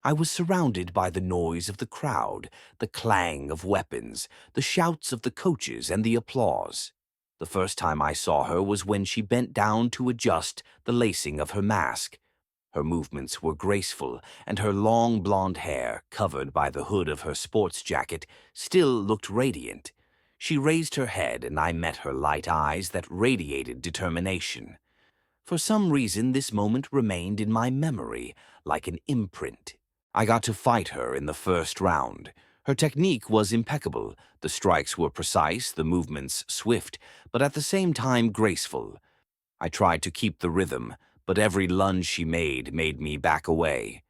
I was surrounded by the noise of the crowd, the clang of weapons, the shouts of the coaches, and the applause. The first time I saw her was when she bent down to adjust the lacing of her mask. Her movements were graceful, and her long blonde hair, covered by the hood of her sports jacket, still looked radiant. She raised her head, and I met her light eyes that radiated determination. For some reason, this moment remained in my memory, like an imprint. I got to fight her in the first round. Her technique was impeccable. The strikes were precise, the movements swift, but at the same time graceful. I tried to keep the rhythm, but every lunge she made me back away.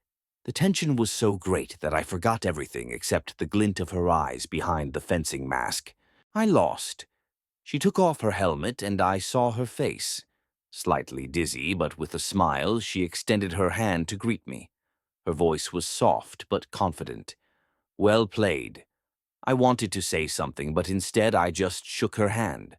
The tension was so great that I forgot everything except the glint of her eyes behind the fencing mask. I lost. She took off her helmet, and I saw her face. Slightly dizzy, but with a smile, she extended her hand to greet me. Her voice was soft but confident. "Well played." I wanted to say something, but instead I just shook her hand.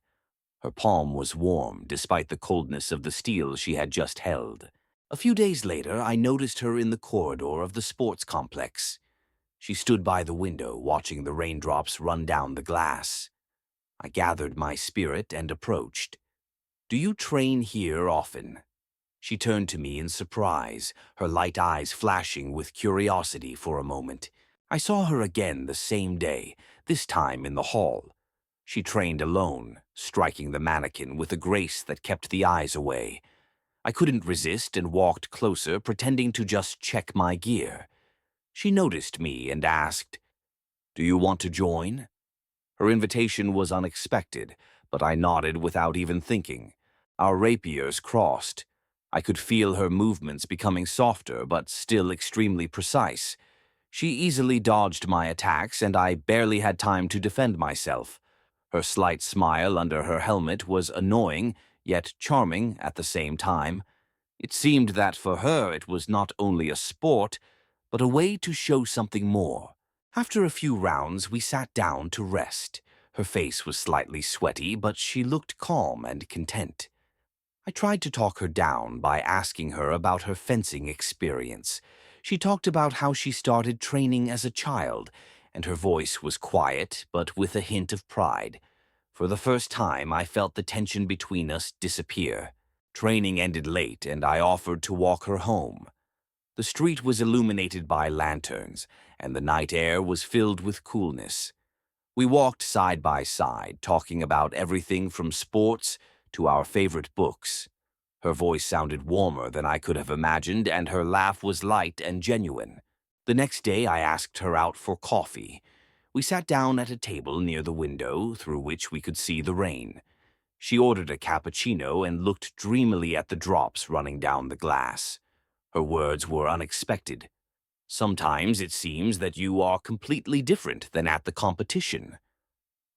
Her palm was warm, despite the coldness of the steel she had just held. A few days later, I noticed her in the corridor of the sports complex. She stood by the window, watching the raindrops run down the glass. I gathered my spirit and approached. "Do you train here often?" She turned to me in surprise, her light eyes flashing with curiosity for a moment. I saw her again the same day, this time in the hall. She trained alone, striking the mannequin with a grace that kept the eyes away. I couldn't resist and walked closer, pretending to just check my gear. She noticed me and asked, "Do you want to join?" Her invitation was unexpected, but I nodded without even thinking. Our rapiers crossed. I could feel her movements becoming softer, but still extremely precise. She easily dodged my attacks, and I barely had time to defend myself. Her slight smile under her helmet was annoying, yet charming at the same time. It seemed that for her it was not only a sport, but a way to show something more. After a few rounds, we sat down to rest. Her face was slightly sweaty, but she looked calm and content. I tried to talk her down by asking her about her fencing experience. She talked about how she started training as a child, and her voice was quiet, but with a hint of pride. For the first time, I felt the tension between us disappear. Training ended late, and I offered to walk her home. The street was illuminated by lanterns, and the night air was filled with coolness. We walked side by side, talking about everything from sports to our favorite books. Her voice sounded warmer than I could have imagined, and her laugh was light and genuine. The next day, I asked her out for coffee. We sat down at a table near the window, through which we could see the rain. She ordered a cappuccino and looked dreamily at the drops running down the glass. Her words were unexpected. "Sometimes it seems that you are completely different than at the competition."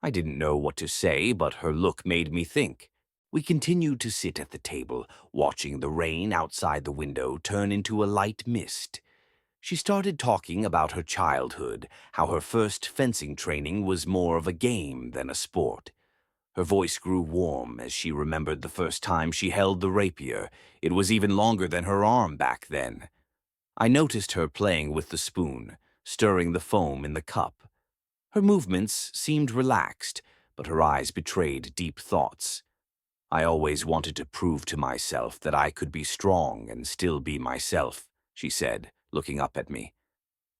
I didn't know what to say, but her look made me think. We continued to sit at the table, watching the rain outside the window turn into a light mist. She started talking about her childhood, how her first fencing training was more of a game than a sport. Her voice grew warm as she remembered the first time she held the rapier. It was even longer than her arm back then. I noticed her playing with the spoon, stirring the foam in the cup. Her movements seemed relaxed, but her eyes betrayed deep thoughts. "I always wanted to prove to myself that I could be strong and still be myself," she said, looking up at me.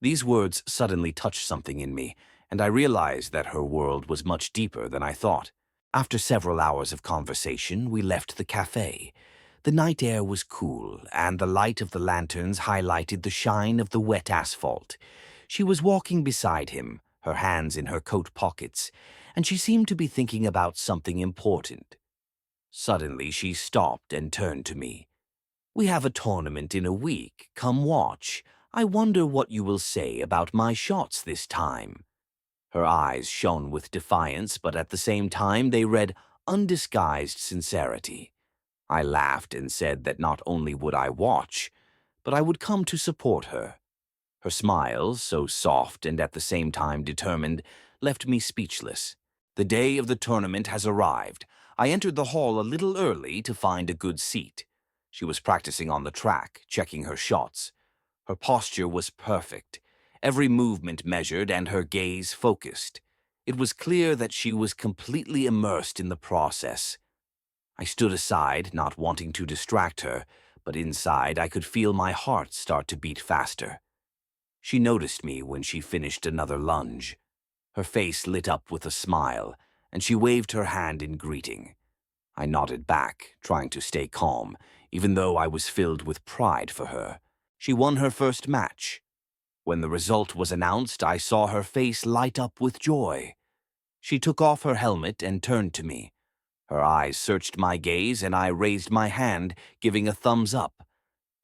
These words suddenly touched something in me, and I realized that her world was much deeper than I thought. After several hours of conversation, we left the cafe. The night air was cool, and the light of the lanterns highlighted the shine of the wet asphalt. She was walking beside him, her hands in her coat pockets, and she seemed to be thinking about something important. Suddenly, she stopped and turned to me. "We have a tournament in a week. Come watch. I wonder what you will say about my shots this time." Her eyes shone with defiance, but at the same time they read undisguised sincerity. I laughed and said that not only would I watch, but I would come to support her. Her smile, so soft and at the same time determined, left me speechless. The day of the tournament has arrived. I entered the hall a little early to find a good seat. She was practicing on the track, checking her shots. Her posture was perfect, every movement measured and her gaze focused. It was clear that she was completely immersed in the process. I stood aside, not wanting to distract her, but inside I could feel my heart start to beat faster. She noticed me when she finished another lunge. Her face lit up with a smile, and she waved her hand in greeting. I nodded back, trying to stay calm, even though I was filled with pride for her. She won her first match. When the result was announced, I saw her face light up with joy. She took off her helmet and turned to me. Her eyes searched my gaze, and I raised my hand, giving a thumbs up.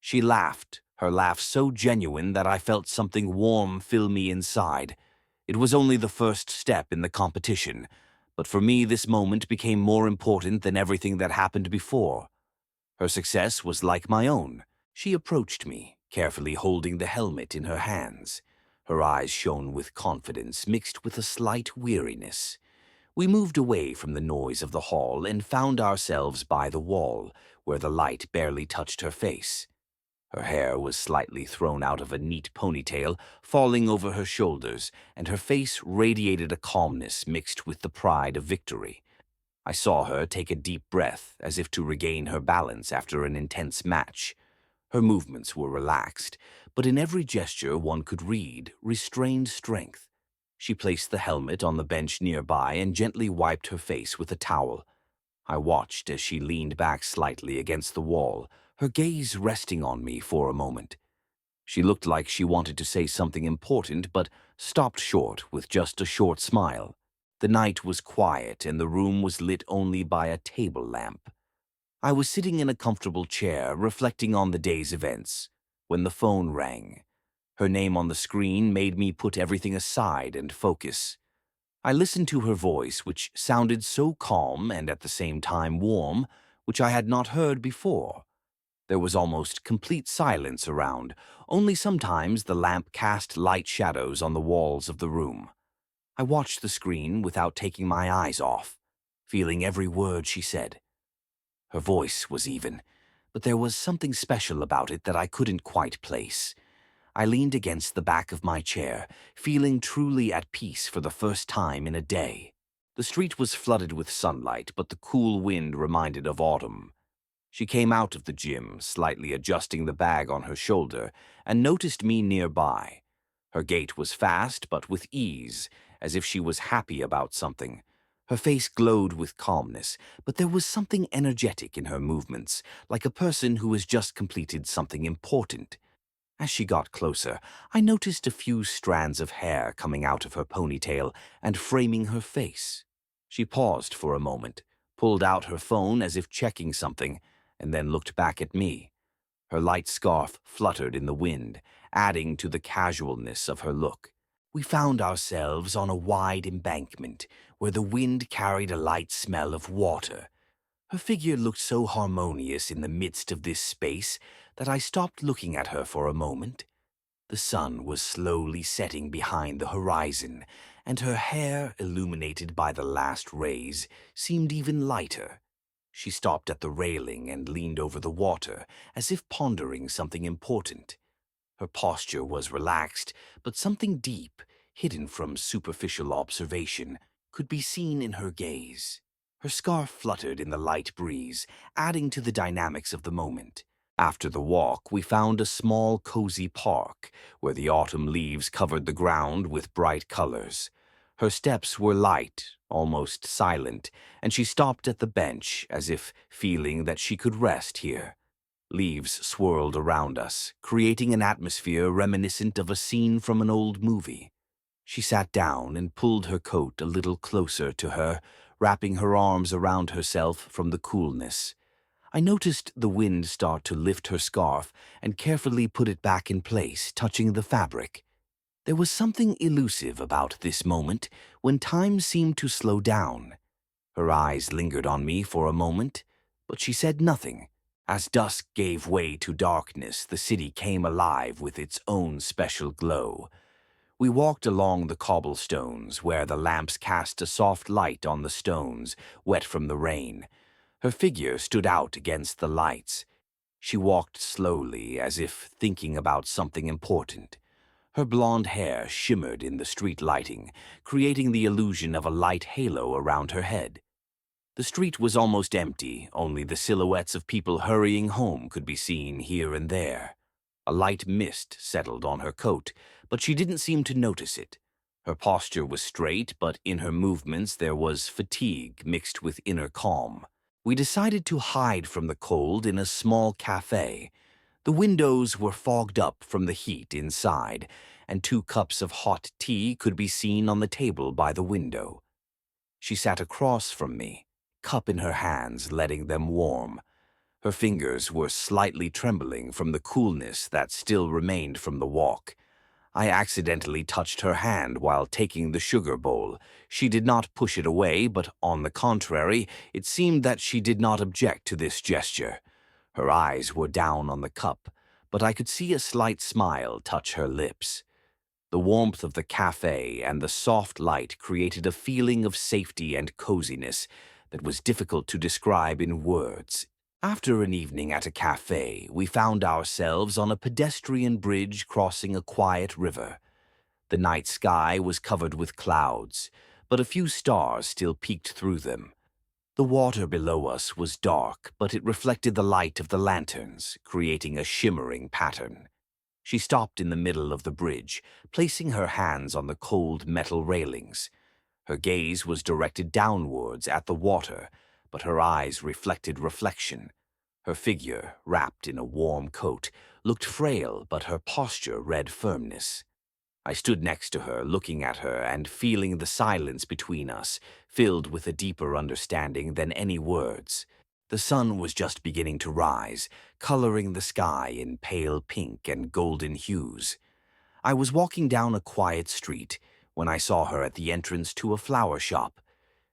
She laughed, her laugh so genuine that I felt something warm fill me inside. It was only the first step in the competition, but for me this moment became more important than everything that happened before. Her success was like my own. She approached me, carefully holding the helmet in her hands. Her eyes shone with confidence mixed with a slight weariness. We moved away from the noise of the hall and found ourselves by the wall, where the light barely touched her face. Her hair was slightly thrown out of a neat ponytail, falling over her shoulders, and her face radiated a calmness mixed with the pride of victory. I saw her take a deep breath, as if to regain her balance after an intense match. Her movements were relaxed, but in every gesture one could read restrained strength. She placed the helmet on the bench nearby and gently wiped her face with a towel. I watched as she leaned back slightly against the wall, her gaze resting on me for a moment. She looked like she wanted to say something important, but stopped short with just a short smile. The night was quiet and the room was lit only by a table lamp. I was sitting in a comfortable chair, reflecting on the day's events, when the phone rang. Her name on the screen made me put everything aside and focus. I listened to her voice, which sounded so calm and at the same time warm, which I had not heard before. There was almost complete silence around, only sometimes the lamp cast light shadows on the walls of the room. I watched the screen without taking my eyes off, feeling every word she said. Her voice was even, but there was something special about it that I couldn't quite place. I leaned against the back of my chair, feeling truly at peace for the first time in a day. The street was flooded with sunlight, but the cool wind reminded of autumn. She came out of the gym, slightly adjusting the bag on her shoulder, and noticed me nearby. Her gait was fast, but with ease, as if she was happy about something. Her face glowed with calmness, but there was something energetic in her movements, like a person who has just completed something important. As she got closer, I noticed a few strands of hair coming out of her ponytail and framing her face. She paused for a moment, pulled out her phone as if checking something, and then looked back at me. Her light scarf fluttered in the wind, adding to the casualness of her look. We found ourselves on a wide embankment, where the wind carried a light smell of water. Her figure looked so harmonious in the midst of this space that I stopped looking at her for a moment. The sun was slowly setting behind the horizon, and her hair, illuminated by the last rays, seemed even lighter. She stopped at the railing and leaned over the water, as if pondering something important. Her posture was relaxed, but something deep, hidden from superficial observation, could be seen in her gaze. Her scarf fluttered in the light breeze, adding to the dynamics of the moment. After the walk, we found a small, cozy park, where the autumn leaves covered the ground with bright colors. Her steps were light, almost silent, and she stopped at the bench, as if feeling that she could rest here. Leaves swirled around us, creating an atmosphere reminiscent of a scene from an old movie. She sat down and pulled her coat a little closer to her, wrapping her arms around herself from the coolness. I noticed the wind start to lift her scarf and carefully put it back in place, touching the fabric. There was something elusive about this moment when time seemed to slow down. Her eyes lingered on me for a moment, but she said nothing. As dusk gave way to darkness, the city came alive with its own special glow. We walked along the cobblestones, where the lamps cast a soft light on the stones, wet from the rain. Her figure stood out against the lights. She walked slowly, as if thinking about something important. Her blonde hair shimmered in the street lighting, creating the illusion of a light halo around her head. The street was almost empty, only the silhouettes of people hurrying home could be seen here and there. A light mist settled on her coat, but she didn't seem to notice it. Her posture was straight, but in her movements there was fatigue mixed with inner calm. We decided to hide from the cold in a small cafe. The windows were fogged up from the heat inside, and 2 cups of hot tea could be seen on the table by the window. She sat across from me, cup in her hands, letting them warm. Her fingers were slightly trembling from the coolness that still remained from the walk. I accidentally touched her hand while taking the sugar bowl. She did not push it away, but on the contrary, it seemed that she did not object to this gesture. Her eyes were down on the cup, but I could see a slight smile touch her lips. The warmth of the cafe and the soft light created a feeling of safety and coziness that was difficult to describe in words. After an evening at a cafe, we found ourselves on a pedestrian bridge crossing a quiet river. The night sky was covered with clouds, but a few stars still peeked through them. The water below us was dark, but it reflected the light of the lanterns, creating a shimmering pattern. She stopped in the middle of the bridge, placing her hands on the cold metal railings. Her gaze was directed downwards at the water, but her eyes reflected reflection. Her figure, wrapped in a warm coat, looked frail, but her posture read firmness. I stood next to her, looking at her and feeling the silence between us, filled with a deeper understanding than any words. The sun was just beginning to rise, coloring the sky in pale pink and golden hues. I was walking down a quiet street when I saw her at the entrance to a flower shop.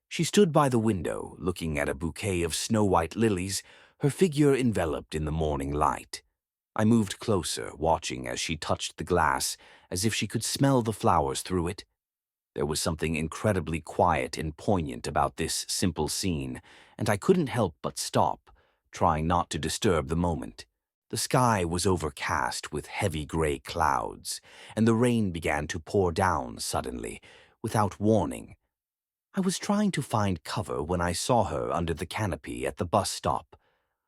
She stood by the window, looking at a bouquet of snow-white lilies, her figure enveloped in the morning light. I moved closer, watching as she touched the glass, as if she could smell the flowers through it. There was something incredibly quiet and poignant about this simple scene, and I couldn't help but stop, trying not to disturb the moment. The sky was overcast with heavy gray clouds, and the rain began to pour down suddenly, without warning. I was trying to find cover when I saw her under the canopy at the bus stop.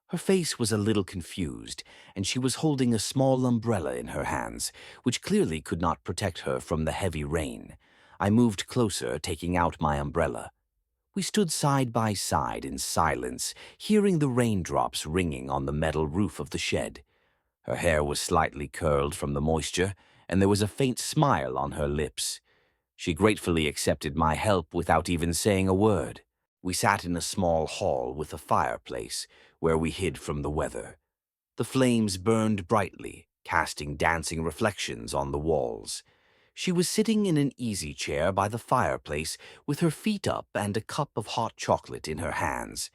Her face was a little confused, and she was holding a small umbrella in her hands, which clearly could not protect her from the heavy rain. I moved closer, taking out my umbrella. We stood side by side in silence, hearing the raindrops ringing on the metal roof of the shed. Her hair was slightly curled from the moisture, and there was a faint smile on her lips. She gratefully accepted my help without even saying a word. We sat in a small hall with a fireplace, where we hid from the weather. The flames burned brightly, casting dancing reflections on the walls. She was sitting in an easy chair by the fireplace with her feet up and a cup of hot chocolate in her hands.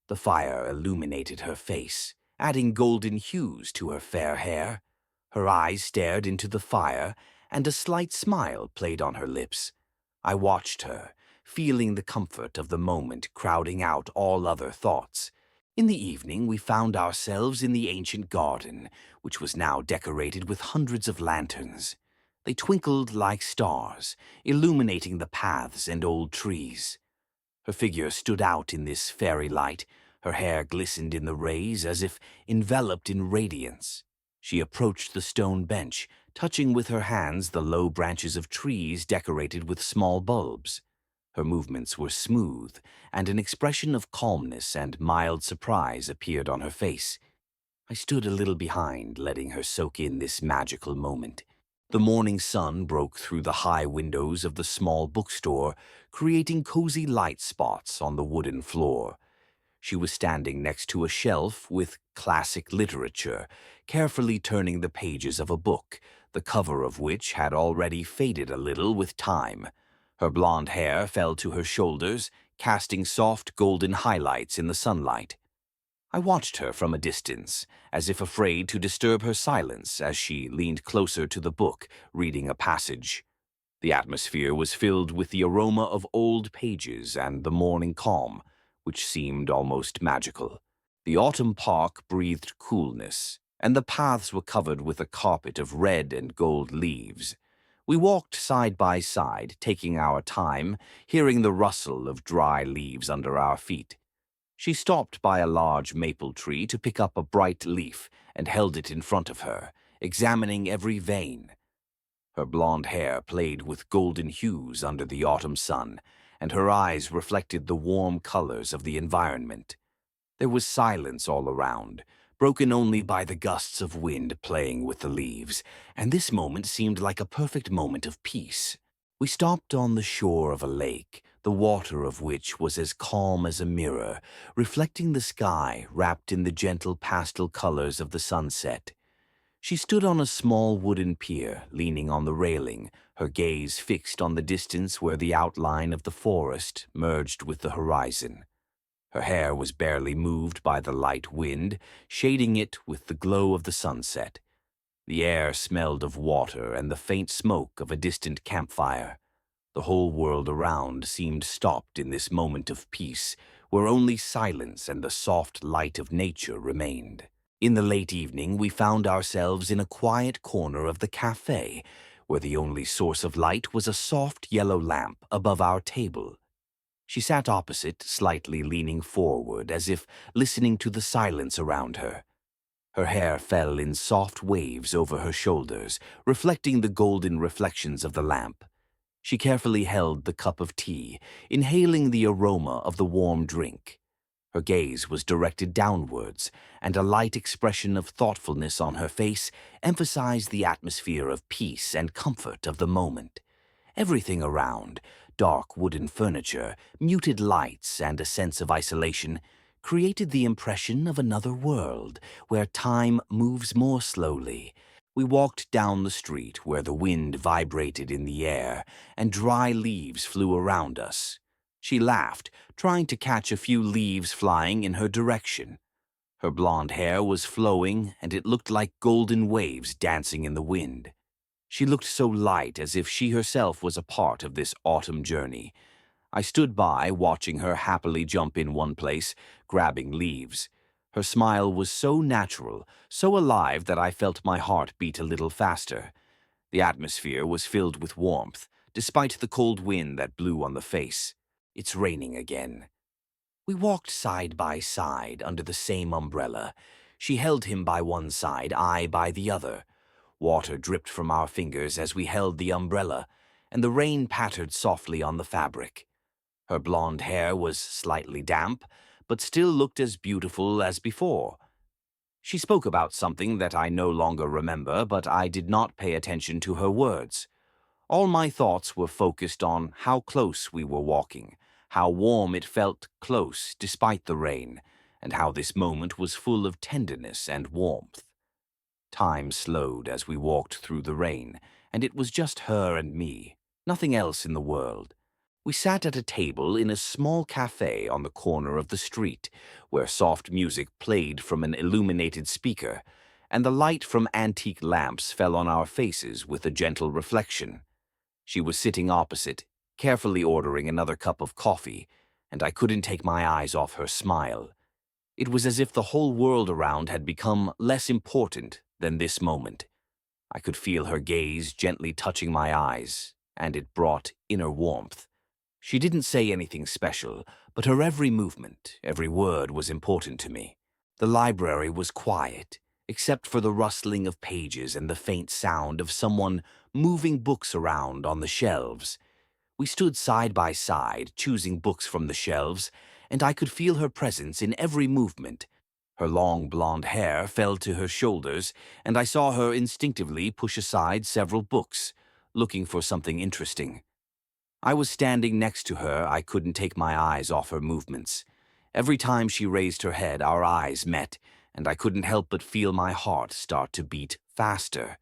The fire illuminated her face, adding golden hues to her fair hair. Her eyes stared into the fire, and a slight smile played on her lips. I watched her, feeling the comfort of the moment crowding out all other thoughts. In the evening, we found ourselves in the ancient garden, which was now decorated with hundreds of lanterns. They twinkled like stars, illuminating the paths and old trees. Her figure stood out in this fairy light. Her hair glistened in the rays as if enveloped in radiance. She approached the stone bench, touching with her hands the low branches of trees decorated with small bulbs. Her movements were smooth, and an expression of calmness and mild surprise appeared on her face. I stood a little behind, letting her soak in this magical moment. The morning sun broke through the high windows of the small bookstore, creating cozy light spots on the wooden floor. She was standing next to a shelf with classic literature, carefully turning the pages of a book, the cover of which had already faded a little with time. Her blonde hair fell to her shoulders, casting soft golden highlights in the sunlight. I watched her from a distance, as if afraid to disturb her silence as she leaned closer to the book, reading a passage. The atmosphere was filled with the aroma of old pages and the morning calm, which seemed almost magical. The autumn park breathed coolness, and the paths were covered with a carpet of red and gold leaves. We walked side by side, taking our time, hearing the rustle of dry leaves under our feet. She stopped by a large maple tree to pick up a bright leaf and held it in front of her, examining every vein. Her blonde hair played with golden hues under the autumn sun, and her eyes reflected the warm colors of the environment. There was silence all around, broken only by the gusts of wind playing with the leaves, and this moment seemed like a perfect moment of peace. We stopped on the shore of a lake, the water of which was as calm as a mirror, reflecting the sky wrapped in the gentle pastel colors of the sunset. She stood on a small wooden pier, leaning on the railing, her gaze fixed on the distance where the outline of the forest merged with the horizon. Her hair was barely moved by the light wind, shading it with the glow of the sunset. The air smelled of water and the faint smoke of a distant campfire. The whole world around seemed stopped in this moment of peace, where only silence and the soft light of nature remained. In the late evening, we found ourselves in a quiet corner of the cafe, where the only source of light was a soft yellow lamp above our table. She sat opposite, slightly leaning forward, as if listening to the silence around her. Her hair fell in soft waves over her shoulders, reflecting the golden reflections of the lamp. She carefully held the cup of tea, inhaling the aroma of the warm drink. Her gaze was directed downwards, and a light expression of thoughtfulness on her face emphasized the atmosphere of peace and comfort of the moment. Everything around, dark wooden furniture, muted lights, and a sense of isolation, created the impression of another world, where time moves more slowly. We walked down the street where the wind vibrated in the air, and dry leaves flew around us. She laughed, trying to catch a few leaves flying in her direction. Her blonde hair was flowing, and it looked like golden waves dancing in the wind. She looked so light, as if she herself was a part of this autumn journey. I stood by, watching her happily jump in one place, grabbing leaves. Her smile was so natural, so alive that I felt my heart beat a little faster. The atmosphere was filled with warmth, despite the cold wind that blew on the face. It's raining again. We walked side by side under the same umbrella. She held him by one side, I by the other. Water dripped from our fingers as we held the umbrella, and the rain pattered softly on the fabric. Her blonde hair was slightly damp, but still looked as beautiful as before. She spoke about something that I no longer remember, but I did not pay attention to her words. All my thoughts were focused on how close we were walking, how warm it felt close despite the rain, and how this moment was full of tenderness and warmth. Time slowed as we walked through the rain, and it was just her and me, nothing else in the world. We sat at a table in a small cafe on the corner of the street, where soft music played from an illuminated speaker, and the light from antique lamps fell on our faces with a gentle reflection. She was sitting opposite, carefully ordering another cup of coffee, and I couldn't take my eyes off her smile. It was as if the whole world around had become less important than this moment. I could feel her gaze gently touching my eyes, and it brought inner warmth. She didn't say anything special, but her every movement, every word was important to me. The library was quiet, except for the rustling of pages and the faint sound of someone moving books around on the shelves. We stood side by side, choosing books from the shelves, and I could feel her presence in every movement. Her long blonde hair fell to her shoulders, and I saw her instinctively push aside several books, looking for something interesting. I was standing next to her. I couldn't take my eyes off her movements. Every time she raised her head, our eyes met, and I couldn't help but feel my heart start to beat faster.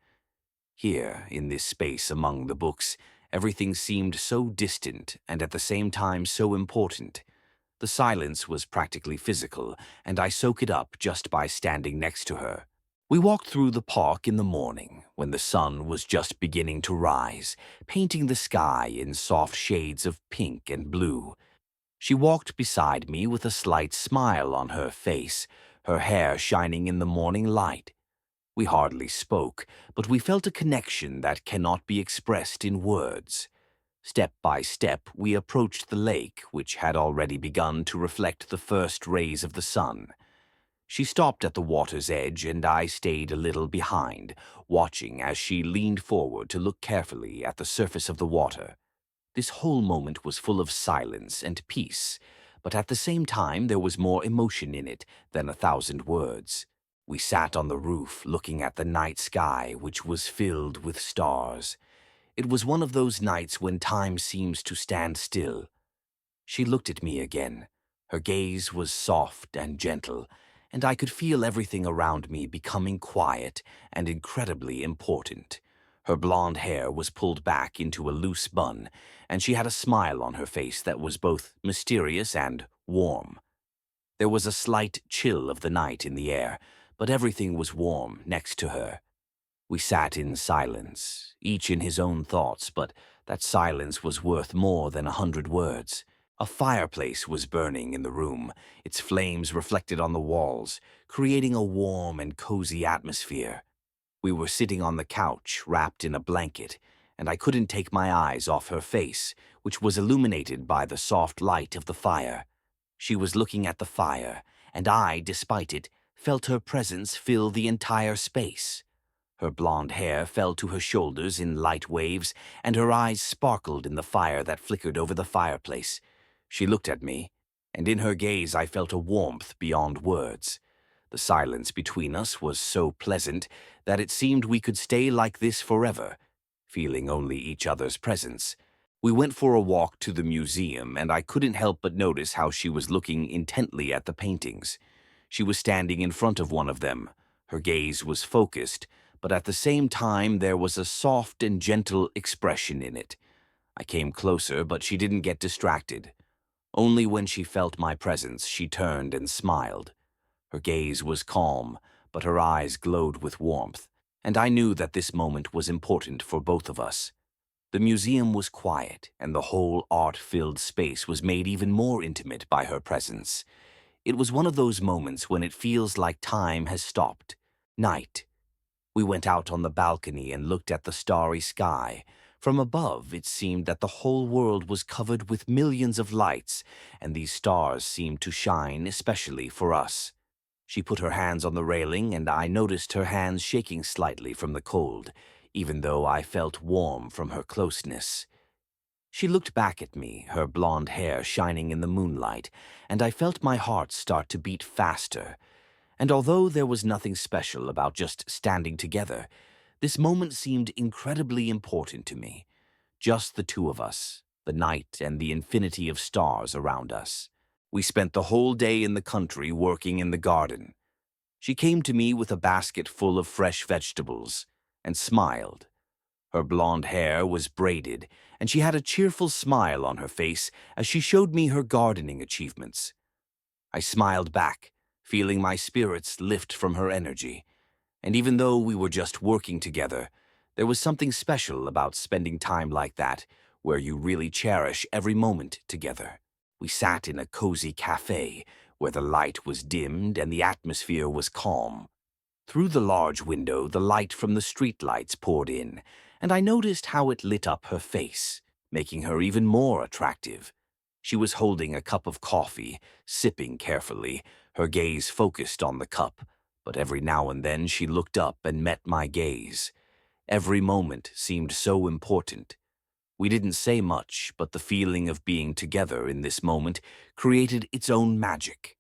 Here, in this space among the books, everything seemed so distant and at the same time so important. The silence was practically physical, and I soak it up just by standing next to her. We walked through the park in the morning, when the sun was just beginning to rise, painting the sky in soft shades of pink and blue. She walked beside me with a slight smile on her face, her hair shining in the morning light. We hardly spoke, but we felt a connection that cannot be expressed in words. Step by step, we approached the lake, which had already begun to reflect the first rays of the sun. She stopped at the water's edge, and I stayed a little behind, watching as she leaned forward to look carefully at the surface of the water. This whole moment was full of silence and peace, but at the same time there was more emotion in it than 1,000 words. We sat on the roof looking at the night sky, which was filled with stars. It was one of those nights when time seems to stand still. She looked at me again. Her gaze was soft and gentle, and I could feel everything around me becoming quiet and incredibly important. Her blonde hair was pulled back into a loose bun, and she had a smile on her face that was both mysterious and warm. There was a slight chill of the night in the air, but everything was warm next to her. We sat in silence, each in his own thoughts, but that silence was worth more than 100 words. A fireplace was burning in the room, its flames reflected on the walls, creating a warm and cozy atmosphere. We were sitting on the couch, wrapped in a blanket, and I couldn't take my eyes off her face, which was illuminated by the soft light of the fire. She was looking at the fire, and I, despite it, felt her presence fill the entire space. Her blonde hair fell to her shoulders in light waves, and her eyes sparkled in the fire that flickered over the fireplace. She looked at me, and in her gaze I felt a warmth beyond words. The silence between us was so pleasant that it seemed we could stay like this forever, feeling only each other's presence. We went for a walk to the museum, and I couldn't help but notice how she was looking intently at the paintings. She was standing in front of one of them. Her gaze was focused, but at the same time there was a soft and gentle expression in it. I came closer, but she didn't get distracted. Only when she felt my presence, she turned and smiled. Her gaze was calm, but her eyes glowed with warmth, and I knew that this moment was important for both of us. The museum was quiet, and the whole art-filled space was made even more intimate by her presence. It was one of those moments when it feels like time has stopped. Night. We went out on the balcony and looked at the starry sky. From above, it seemed that the whole world was covered with millions of lights, and these stars seemed to shine especially for us. She put her hands on the railing, and I noticed her hands shaking slightly from the cold, even though I felt warm from her closeness. She looked back at me, her blonde hair shining in the moonlight, and I felt my heart start to beat faster. And although there was nothing special about just standing together, this moment seemed incredibly important to me. Just the two of us, the night and the infinity of stars around us. We spent the whole day in the country working in the garden. She came to me with a basket full of fresh vegetables and smiled. Her blonde hair was braided, and she had a cheerful smile on her face as she showed me her gardening achievements. I smiled back, feeling my spirits lift from her energy. And even though we were just working together, there was something special about spending time like that, where you really cherish every moment together. We sat in a cozy cafe, where the light was dimmed and the atmosphere was calm. Through the large window, the light from the streetlights poured in, and I noticed how it lit up her face, making her even more attractive. She was holding a cup of coffee, sipping carefully, her gaze focused on the cup, but every now and then she looked up and met my gaze. Every moment seemed so important. We didn't say much, but the feeling of being together in this moment created its own magic.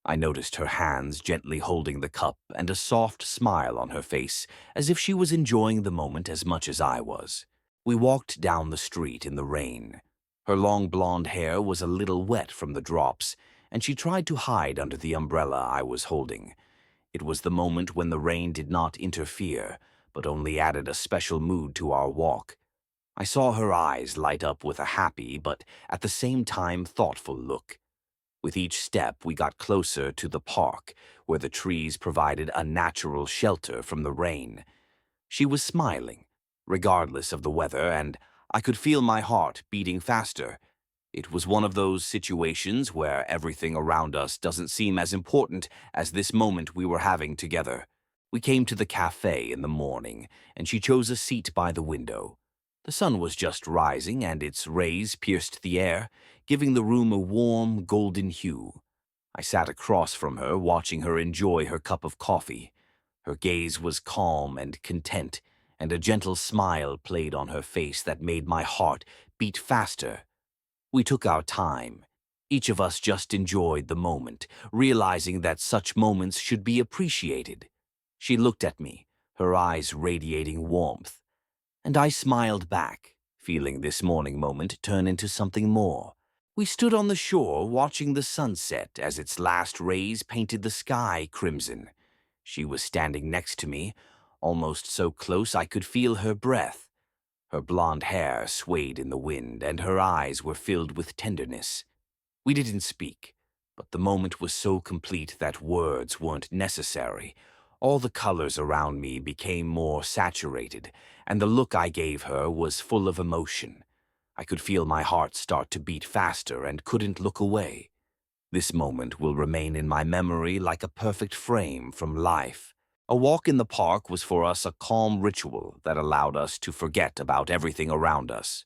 I noticed her hands gently holding the cup and a soft smile on her face, as if she was enjoying the moment as much as I was. We walked down the street in the rain. Her long blonde hair was a little wet from the drops, and she tried to hide under the umbrella I was holding. It was the moment when the rain did not interfere, but only added a special mood to our walk. I saw her eyes light up with a happy but at the same time thoughtful look. With each step, we got closer to the park, where the trees provided a natural shelter from the rain. She was smiling, regardless of the weather, and I could feel my heart beating faster. It was one of those situations where everything around us doesn't seem as important as this moment we were having together. We came to the cafe in the morning, and she chose a seat by the window. The sun was just rising, and its rays pierced the air, giving the room a warm, golden hue. I sat across from her, watching her enjoy her cup of coffee. Her gaze was calm and content, and a gentle smile played on her face that made my heart beat faster. We took our time. Each of us just enjoyed the moment, realizing that such moments should be appreciated. She looked at me, her eyes radiating warmth, and I smiled back, feeling this morning moment turn into something more. We stood on the shore watching the sunset as its last rays painted the sky crimson. She was standing next to me, almost so close I could feel her breath. Her blonde hair swayed in the wind, and her eyes were filled with tenderness. We didn't speak, but the moment was so complete that words weren't necessary. All the colors around me became more saturated, and the look I gave her was full of emotion. I could feel my heart start to beat faster and couldn't look away. This moment will remain in my memory like a perfect frame from life. A walk in the park was for us a calm ritual that allowed us to forget about everything around us.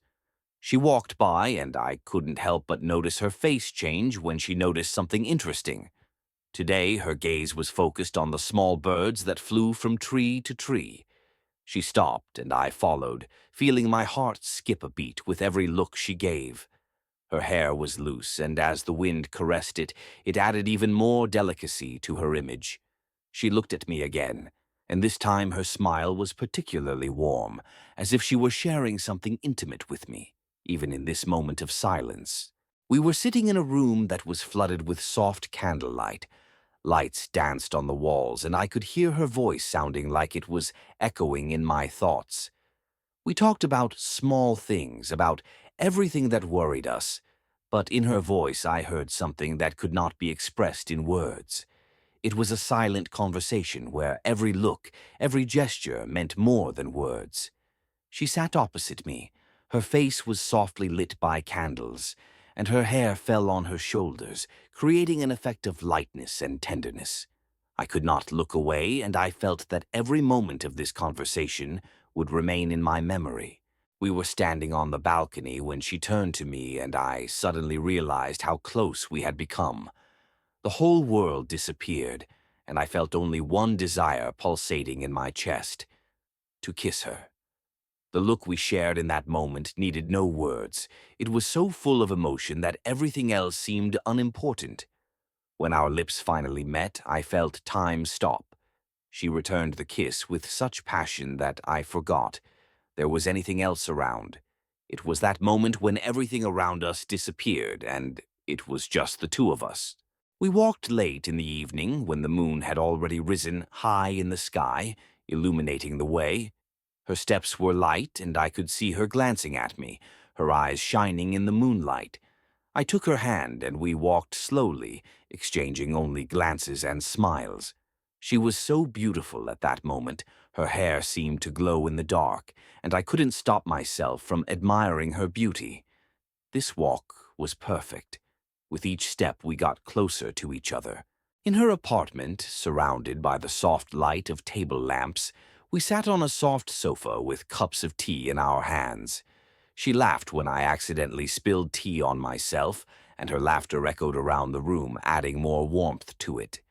She walked by, and I couldn't help but notice her face change when she noticed something interesting. Today, her gaze was focused on the small birds that flew from tree to tree. She stopped, and I followed, feeling my heart skip a beat with every look she gave. Her hair was loose, and as the wind caressed it, it added even more delicacy to her image. She looked at me again, and this time her smile was particularly warm, as if she were sharing something intimate with me, even in this moment of silence. We were sitting in a room that was flooded with soft candlelight. Lights danced on the walls, and I could hear her voice sounding like it was echoing in my thoughts. We talked about small things, about everything that worried us, but in her voice I heard something that could not be expressed in words. It was a silent conversation where every look, every gesture meant more than words. She sat opposite me. Her face was softly lit by candles, and her hair fell on her shoulders, creating an effect of lightness and tenderness. I could not look away, and I felt that every moment of this conversation would remain in my memory. We were standing on the balcony when she turned to me, and I suddenly realized how close we had become. The whole world disappeared, and I felt only one desire pulsating in my chest: to kiss her. The look we shared in that moment needed no words. It was so full of emotion that everything else seemed unimportant. When our lips finally met, I felt time stop. She returned the kiss with such passion that I forgot there was anything else around. It was that moment when everything around us disappeared, and it was just the two of us. We walked late in the evening when the moon had already risen high in the sky, illuminating the way. Her steps were light, and I could see her glancing at me, her eyes shining in the moonlight. I took her hand, and we walked slowly, exchanging only glances and smiles. She was so beautiful at that moment. Her hair seemed to glow in the dark, and I couldn't stop myself from admiring her beauty. This walk was perfect. With each step we got closer to each other. In her apartment, surrounded by the soft light of table lamps, we sat on a soft sofa with cups of tea in our hands. She laughed when I accidentally spilled tea on myself, and her laughter echoed around the room, adding more warmth to it.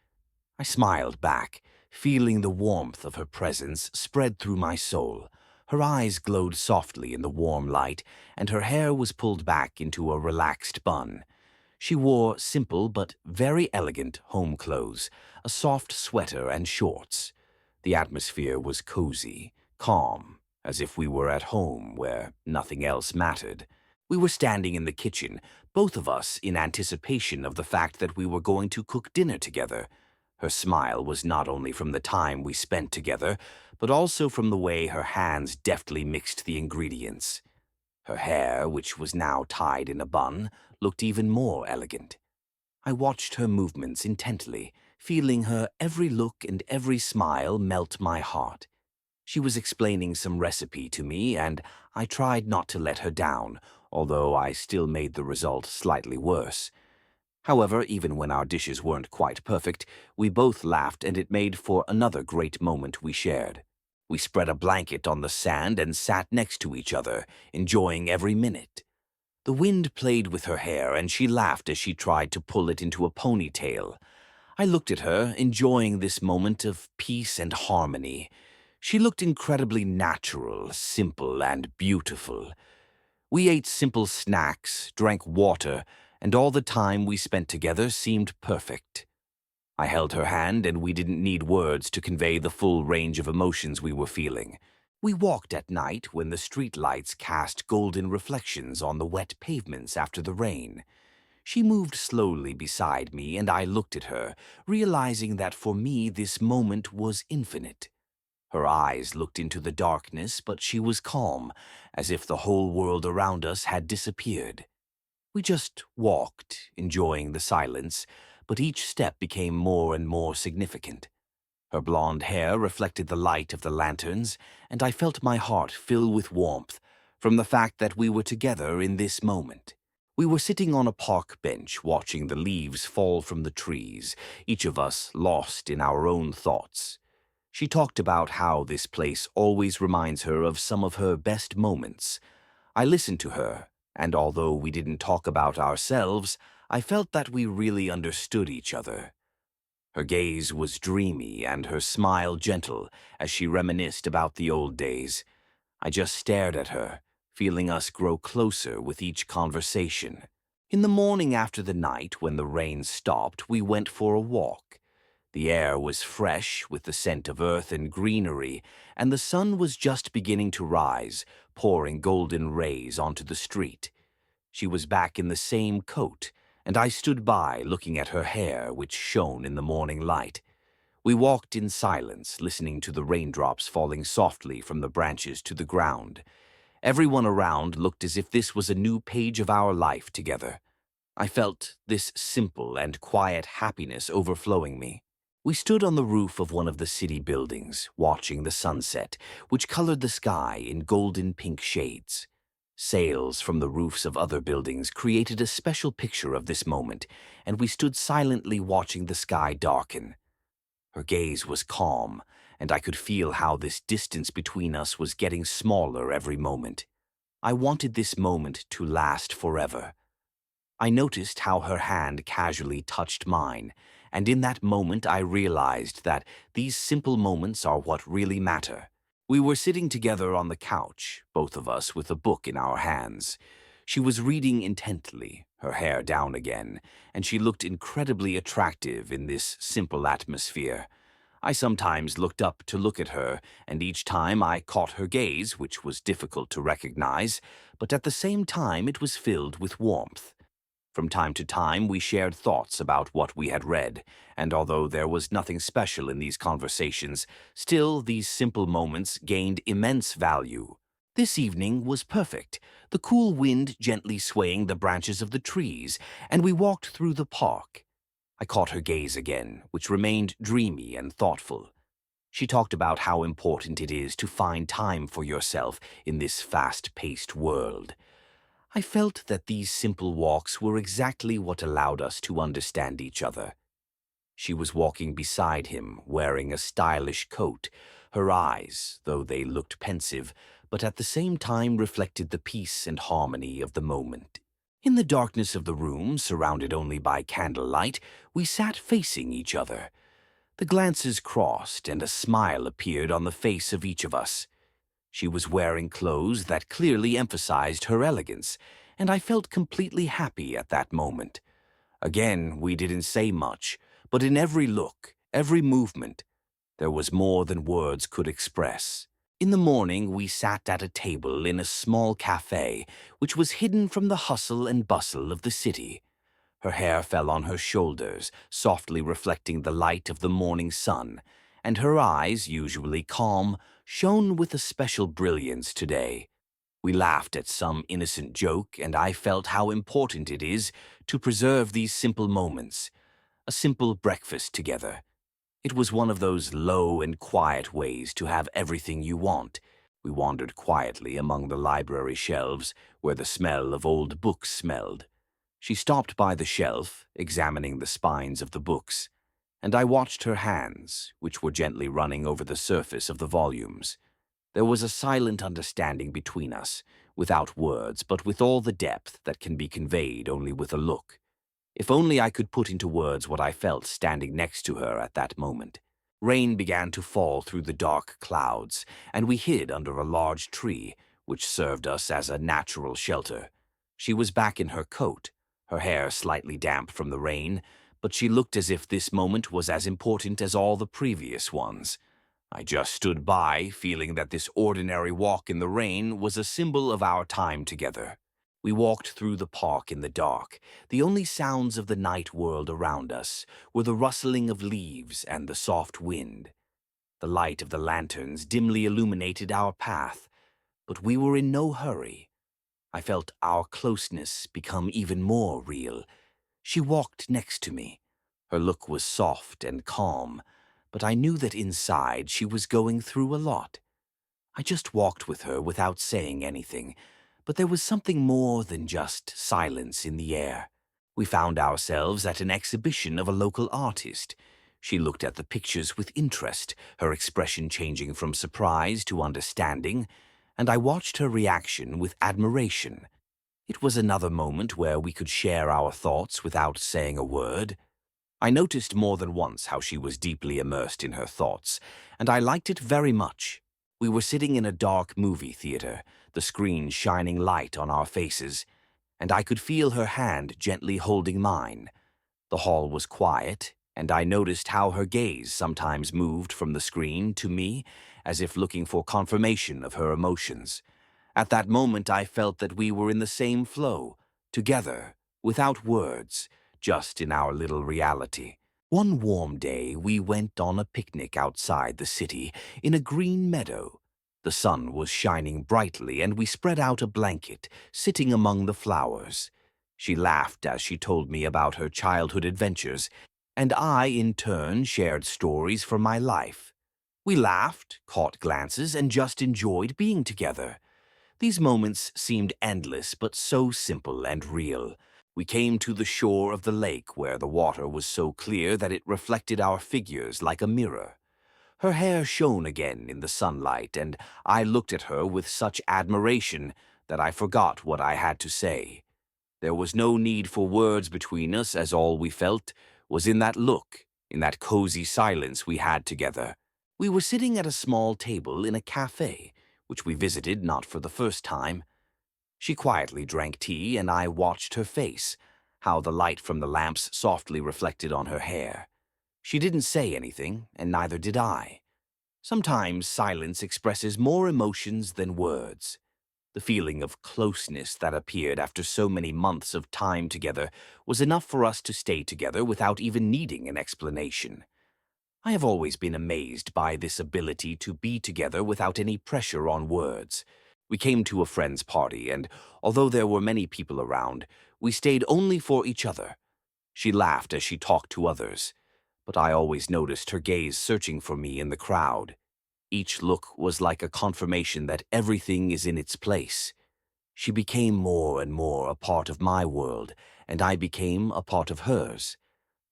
I smiled back, feeling the warmth of her presence spread through my soul. Her eyes glowed softly in the warm light, and her hair was pulled back into a relaxed bun. She wore simple but very elegant home clothes, a soft sweater and shorts. The atmosphere was cozy, calm, as if we were at home where nothing else mattered. We were standing in the kitchen, both of us in anticipation of the fact that we were going to cook dinner together. Her smile was not only from the time we spent together, but also from the way her hands deftly mixed the ingredients. Her hair, which was now tied in a bun, looked even more elegant. I watched her movements intently, feeling her every look and every smile melt my heart. She was explaining some recipe to me, and I tried not to let her down, although I still made the result slightly worse. However, even when our dishes weren't quite perfect, we both laughed and it made for another great moment we shared. We spread a blanket on the sand and sat next to each other, enjoying every minute. The wind played with her hair and she laughed as she tried to pull it into a ponytail. I looked at her, enjoying this moment of peace and harmony. She looked incredibly natural, simple, and beautiful. We ate simple snacks, drank water, and all the time we spent together seemed perfect. I held her hand and we didn't need words to convey the full range of emotions we were feeling. We walked at night when the street lights cast golden reflections on the wet pavements after the rain. She moved slowly beside me and I looked at her, realizing that for me this moment was infinite. Her eyes looked into the darkness, but she was calm, as if the whole world around us had disappeared. We just walked, enjoying the silence, but each step became more and more significant. Her blonde hair reflected the light of the lanterns, and I felt my heart fill with warmth from the fact that we were together in this moment. We were sitting on a park bench watching the leaves fall from the trees, each of us lost in our own thoughts. She talked about how this place always reminds her of some of her best moments. I listened to her, and although we didn't talk about ourselves, I felt that we really understood each other. Her gaze was dreamy and her smile gentle as she reminisced about the old days. I just stared at her, feeling us grow closer with each conversation. In the morning after the night when the rain stopped, we went for a walk. The air was fresh with the scent of earth and greenery, and the sun was just beginning to rise, pouring golden rays onto the street. She was back in the same coat, and I stood by looking at her hair, which shone in the morning light. We walked in silence, listening to the raindrops falling softly from the branches to the ground. Everyone around looked as if this was a new page of our life together. I felt this simple and quiet happiness overflowing me. We stood on the roof of one of the city buildings, watching the sunset, which colored the sky in golden pink shades. Sails from the roofs of other buildings created a special picture of this moment, and we stood silently watching the sky darken. Her gaze was calm, and I could feel how this distance between us was getting smaller every moment. I wanted this moment to last forever. I noticed how her hand casually touched mine, and in that moment I realized that these simple moments are what really matter. We were sitting together on the couch, both of us with a book in our hands. She was reading intently, her hair down again, and she looked incredibly attractive in this simple atmosphere. I sometimes looked up to look at her, and each time I caught her gaze, which was difficult to recognize, but at the same time it was filled with warmth. From time to time, we shared thoughts about what we had read, and although there was nothing special in these conversations, still these simple moments gained immense value. This evening was perfect, the cool wind gently swaying the branches of the trees, and we walked through the park. I caught her gaze again, which remained dreamy and thoughtful. She talked about how important it is to find time for yourself in this fast-paced world. I felt that these simple walks were exactly what allowed us to understand each other. She was walking beside him, wearing a stylish coat. Her eyes, though they looked pensive, but at the same time reflected the peace and harmony of the moment. In the darkness of the room, surrounded only by candlelight, we sat facing each other. The glances crossed, and a smile appeared on the face of each of us. She was wearing clothes that clearly emphasized her elegance, and I felt completely happy at that moment. Again, we didn't say much, but in every look, every movement, there was more than words could express. In the morning, we sat at a table in a small cafe, which was hidden from the hustle and bustle of the city. Her hair fell on her shoulders, softly reflecting the light of the morning sun, and her eyes, usually calm, shone with a special brilliance today. We laughed at some innocent joke, and I felt how important it is to preserve these simple moments. A simple breakfast together. It was one of those low and quiet ways to have everything you want. We wandered quietly among the library shelves where the smell of old books smelled. She stopped by the shelf, examining the spines of the books, and I watched her hands, which were gently running over the surface of the volumes. There was a silent understanding between us, without words, but with all the depth that can be conveyed only with a look. If only I could put into words what I felt standing next to her at that moment. Rain began to fall through the dark clouds, and we hid under a large tree, which served us as a natural shelter. She was back in her coat, her hair slightly damp from the rain, but she looked as if this moment was as important as all the previous ones. I just stood by, feeling that this ordinary walk in the rain was a symbol of our time together. We walked through the park in the dark. The only sounds of the night world around us were the rustling of leaves and the soft wind. The light of the lanterns dimly illuminated our path, but we were in no hurry. I felt our closeness become even more real. She walked next to me. Her look was soft and calm, but I knew that inside she was going through a lot. I just walked with her without saying anything, but there was something more than just silence in the air. We found ourselves at an exhibition of a local artist. She looked at the pictures with interest, her expression changing from surprise to understanding, and I watched her reaction with admiration. It was another moment where we could share our thoughts without saying a word. I noticed more than once how she was deeply immersed in her thoughts, and I liked it very much. We were sitting in a dark movie theater, the screen shining light on our faces, and I could feel her hand gently holding mine. The hall was quiet, and I noticed how her gaze sometimes moved from the screen to me, as if looking for confirmation of her emotions. At that moment I felt that we were in the same flow, together, without words, just in our little reality. One warm day we went on a picnic outside the city, in a green meadow. The sun was shining brightly, and we spread out a blanket, sitting among the flowers. She laughed as she told me about her childhood adventures, and I, in turn, shared stories from my life. We laughed, caught glances, and just enjoyed being together. These moments seemed endless, but so simple and real. We came to the shore of the lake where the water was so clear that it reflected our figures like a mirror. Her hair shone again in the sunlight, and I looked at her with such admiration that I forgot what I had to say. There was no need for words between us, as all we felt was in that look, in that cozy silence we had together. We were sitting at a small table in a cafe, which we visited not for the first time. She quietly drank tea, and I watched her face, how the light from the lamps softly reflected on her hair. She didn't say anything, and neither did I. Sometimes silence expresses more emotions than words. The feeling of closeness that appeared after so many months of time together was enough for us to stay together without even needing an explanation. I have always been amazed by this ability to be together without any pressure on words. We came to a friend's party, and although there were many people around, we stayed only for each other. She laughed as she talked to others, but I always noticed her gaze searching for me in the crowd. Each look was like a confirmation that everything is in its place. She became more and more a part of my world, and I became a part of hers.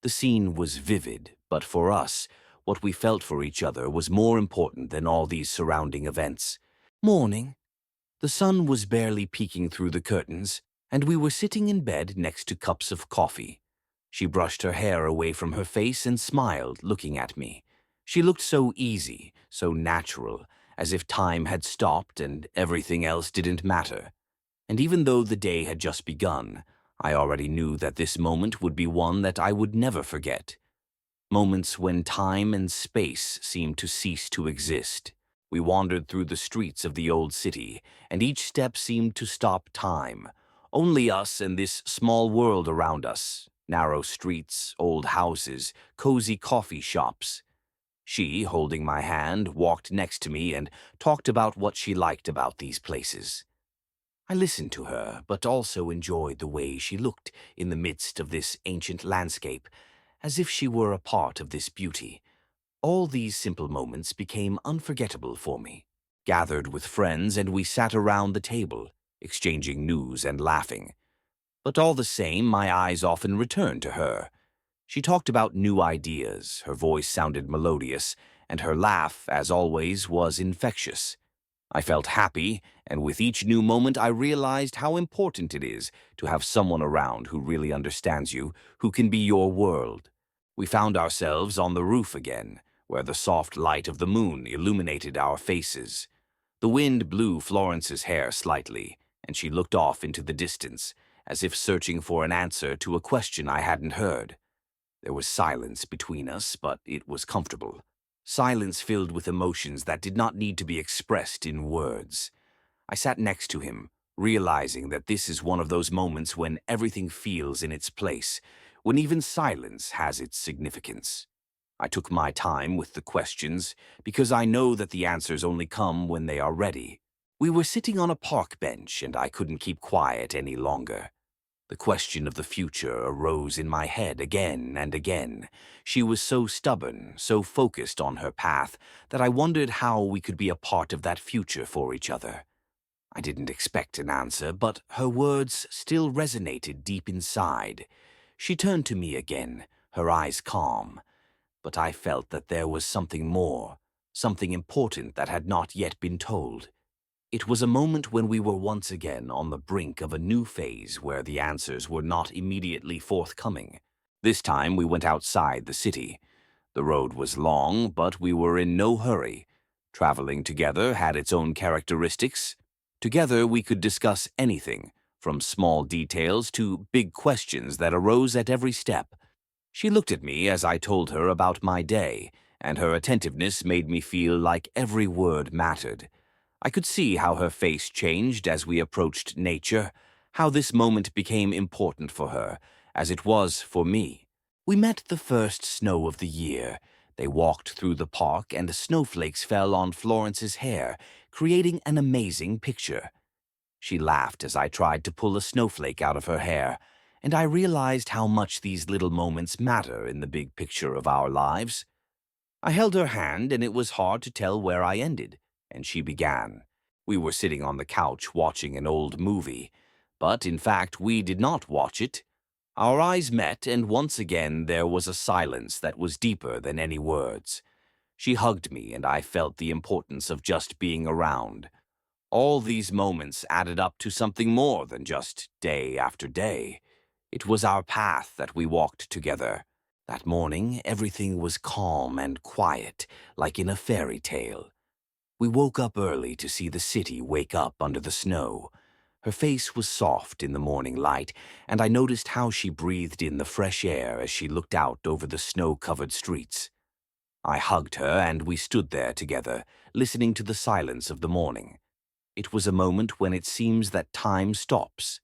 The scene was vivid, but for us, what we felt for each other was more important than all these surrounding events. Morning. The sun was barely peeking through the curtains, and we were sitting in bed next to cups of coffee. She brushed her hair away from her face and smiled, looking at me. She looked so easy, so natural, as if time had stopped and everything else didn't matter. And even though the day had just begun, I already knew that this moment would be one that I would never forget. Moments when time and space seemed to cease to exist. We wandered through the streets of the old city, and each step seemed to stop time. Only us and this small world around us. Narrow streets, old houses, cozy coffee shops. She, holding my hand, walked next to me and talked about what she liked about these places. I listened to her, but also enjoyed the way she looked in the midst of this ancient landscape, as if she were a part of this beauty. All these simple moments became unforgettable for me. gathered with friends, and we sat around the table, exchanging news and laughing. But all the same, my eyes often returned to her. She talked about new ideas, her voice sounded melodious, and her laugh, as always, was infectious. I felt happy, and with each new moment I realized how important it is to have someone around who really understands you, who can be your world. We found ourselves on the roof again, where the soft light of the moon illuminated our faces. The wind blew Florence's hair slightly, and she looked off into the distance, as if searching for an answer to a question I hadn't heard. There was silence between us, but it was comfortable. Silence filled with emotions that did not need to be expressed in words. I sat next to him, realizing that this is one of those moments when everything feels in its place, when even silence has its significance. I took my time with the questions, because I know that the answers only come when they are ready. We were sitting on a park bench, and I couldn't keep quiet any longer. The question of the future arose in my head again and again. She was so stubborn, so focused on her path, that I wondered how we could be a part of that future for each other. I didn't expect an answer, but her words still resonated deep inside. She turned to me again, her eyes calm, but I felt that there was something more, something important that had not yet been told. It was a moment when we were once again on the brink of a new phase where the answers were not immediately forthcoming. This time we went outside the city. The road was long, but we were in no hurry. Traveling together had its own characteristics. Together we could discuss anything, from small details to big questions that arose at every step. She looked at me as I told her about my day, and her attentiveness made me feel like every word mattered. I could see how her face changed as we approached nature, how this moment became important for her, as it was for me. We met the first snow of the year. They walked through the park, and snowflakes fell on Florence's hair, creating an amazing picture. She laughed as I tried to pull a snowflake out of her hair, and I realized how much these little moments matter in the big picture of our lives. I held her hand, and it was hard to tell where I ended, and she began. We were sitting on the couch watching an old movie, but in fact we did not watch it. Our eyes met, and once again there was a silence that was deeper than any words. She hugged me, and I felt the importance of just being around. All these moments added up to something more than just day after day. It was our path that we walked together. That morning, everything was calm and quiet, like in a fairy tale. We woke up early to see the city wake up under the snow. Her face was soft in the morning light, and I noticed how she breathed in the fresh air as she looked out over the snow-covered streets. I hugged her, and we stood there together, listening to the silence of the morning. It was a moment when it seems that time stops,